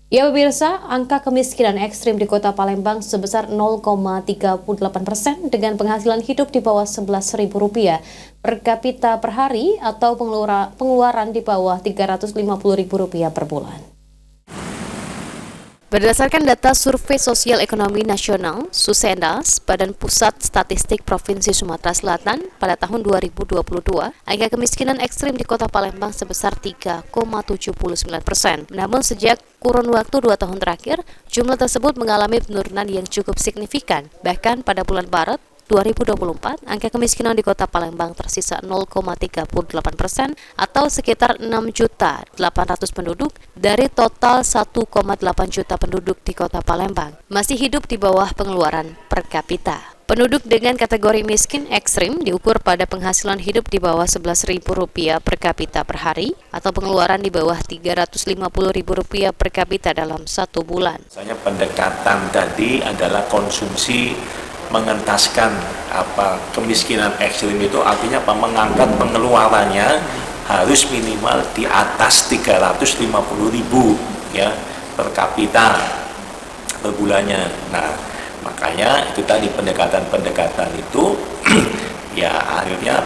Ya pemirsa, angka kemiskinan ekstrim di Kota Palembang sebesar 0,38% dengan penghasilan hidup di bawah Rp11.000 per kapita per hari atau pengeluaran di bawah Rp350.000 per bulan. Berdasarkan data Survei Sosial Ekonomi Nasional (Susenas) Badan Pusat Statistik Provinsi Sumatera Selatan pada tahun 2022, angka kemiskinan ekstrim di Kota Palembang sebesar 3,79%. Namun sejak kurun waktu 2 tahun terakhir, jumlah tersebut mengalami penurunan yang cukup signifikan. Bahkan pada bulan Maret 2024, angka kemiskinan di Kota Palembang tersisa 0,38% atau sekitar 6.800.000 penduduk dari total 1,8 juta penduduk di Kota Palembang masih hidup di bawah pengeluaran per kapita. Penduduk dengan kategori miskin ekstrim diukur pada penghasilan hidup di bawah Rp11.000 per kapita per hari atau pengeluaran di bawah Rp350.000 per kapita dalam 1 bulan. Misalnya pendekatan tadi adalah konsumsi mengentaskan kemiskinan ekstrim itu artinya mengangkat pengeluarannya harus minimal di atas 350.000 ya per kapita per bulannya. Nah, makanya itu tadi pendekatan-pendekatan itu ya akhirnya